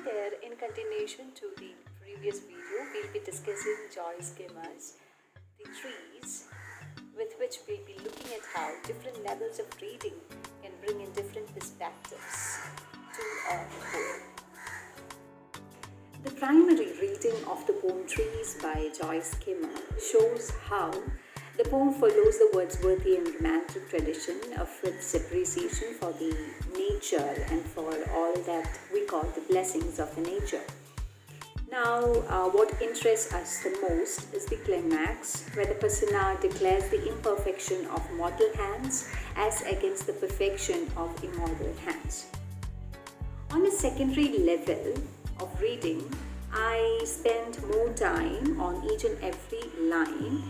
there, in continuation to the previous video, we'll be discussing Joyce Kilmer's The Trees, with which we'll be looking at how different levels of reading can bring in different perspectives to a poem. The primary reading of the poem Trees by Joyce Kilmer shows how the poem follows the Wordsworthian romantic tradition of its appreciation for the nature and for all that we call the blessings of the nature. Now, what interests us the most is the climax, where the persona declares the imperfection of mortal hands as against the perfection of immortal hands. On a secondary level of reading, I spent more time on each and every line,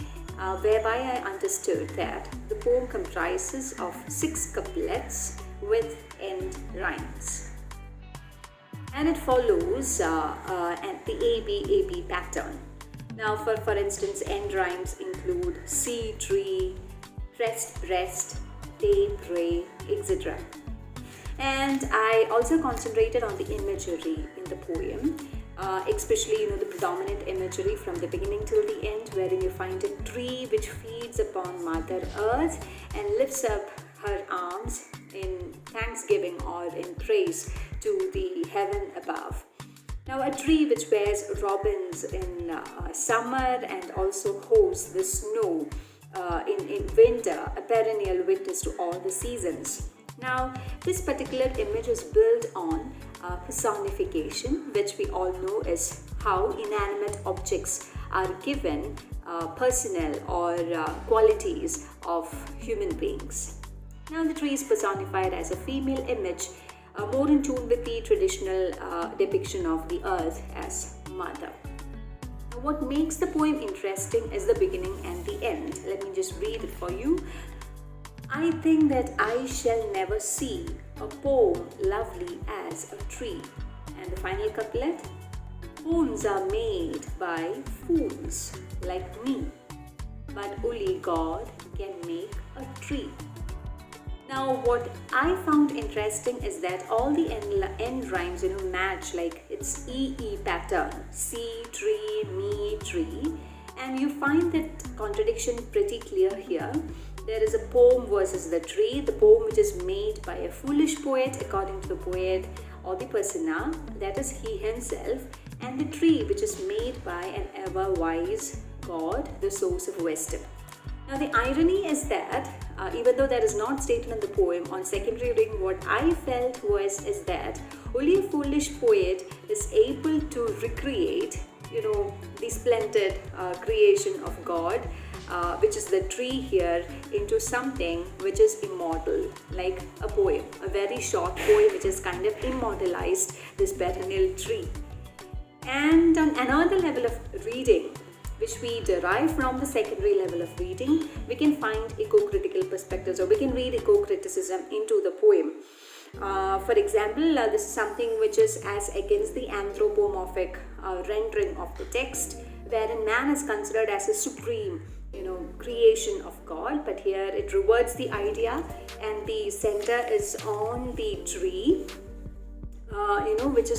whereby I understood that the poem comprises of 6 couplets with end rhymes. And it follows the ABAB pattern. Now, for instance, end rhymes include see tree, pressed breast, day pray, etc. And I also concentrated on the imagery in the poem, especially the predominant imagery from the beginning till the end, wherein you find a tree which feeds upon Mother Earth and lifts up her arms in thanksgiving or in praise to the heaven above. Now, a tree which wears robins in summer and also holds the snow in winter, a perennial witness to all the seasons. Now, this particular image is built on personification, which we all know is how inanimate objects are given personal or qualities of human beings. Now, the tree is personified as a female image, more in tune with the traditional depiction of the earth as mother. Now, what makes the poem interesting is the beginning and the end. Let me just read it for you. I think that I shall never see a poem lovely as a tree. And the final couplet, poems are made by fools like me, but only God can make a tree. Now, what I found interesting is that all the end rhymes, match, like it's EE pattern, see, tree, me, tree, and you find that contradiction pretty clear here. There is a poem versus the tree, the poem which is made by a foolish poet according to the poet or the persona, that is he himself, and the tree which is made by an ever-wise God, the source of wisdom. Now, the irony is that even though that is not stated in the poem, on secondary reading what I felt is that only a foolish poet is able to recreate the splendid creation of God, which is the tree here, into something which is immortal, like a poem, a very short poem which has kind of immortalized this perennial tree. And on another level of reading, which we derive from the secondary level of reading, we can find eco-critical perspectives, or we can read eco-criticism into the poem. For example, this is something which is as against the anthropomorphic rendering of the text, wherein man is considered as a supreme creation of God, but here it reverts the idea and the center is on the tree, which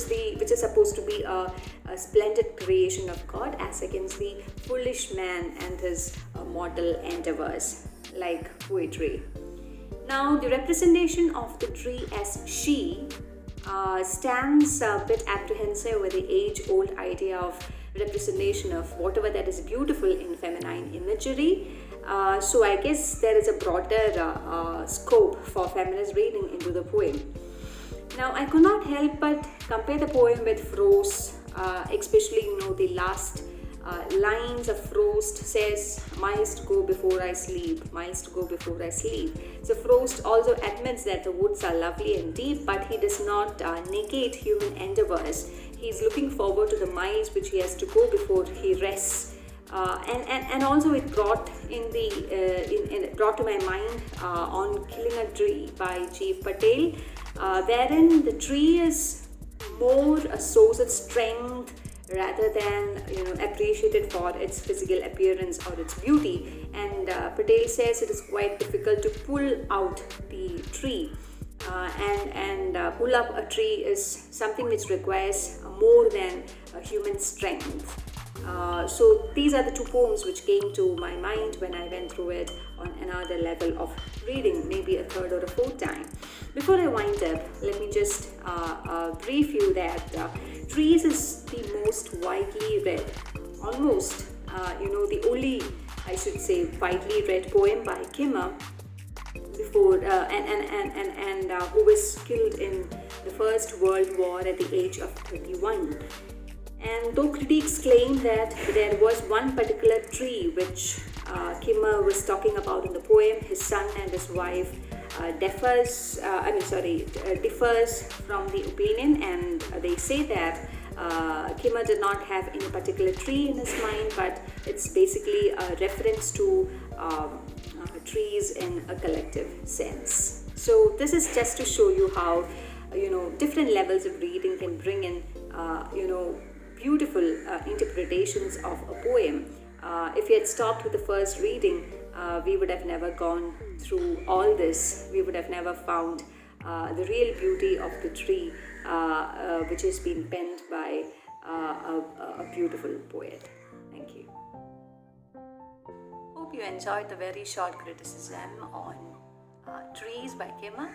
is supposed to be a splendid creation of God, as against the foolish man and his mortal endeavors, like poetry. Now, the representation of the tree as she stands a bit apprehensive with the age-old idea of representation of whatever that is beautiful in feminine imagery. So I guess there is a broader scope for feminist reading into the poem. Now, I could not help but compare the poem with Frost, especially the last lines of Frost says, miles to go before I sleep, miles to go before I sleep. So Frost also admits that the woods are lovely and deep, but he does not negate human endeavors. He's looking forward to the miles which he has to go before he rests. And also it brought brought to my mind on Killing a Tree by Chief Patel, wherein the tree is more a source of strength rather than appreciated for its physical appearance or its beauty. And Patel says it is quite difficult to pull out the tree and pull up a tree is something which requires more than human strength. So these are the two poems which came to my mind when I went through it on another level of reading, maybe a third or a fourth time. Before I wind up, let me just brief you that Trees is the most widely read, almost the only, I should say, widely read poem by Kilmer before who was killed in the First World War at the age of 31. And though critics claim that there was one particular tree which Kilmer was talking about in the poem, his son and his wife differs from the opinion, and they say that Kilmer did not have any particular tree in his mind, but it's basically a reference to trees in a collective sense. So this is just to show you how different levels of reading can bring in beautiful interpretations of a poem. If we had stopped with the first reading, we would have never gone through all this. We would have never found the real beauty of the tree, which has been penned by a beautiful poet. Thank you. Hope you enjoyed the very short criticism on Trees by Kilmer.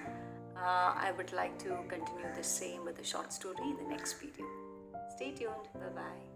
I would like to continue the same with a short story in the next video. Stay tuned. Bye-bye.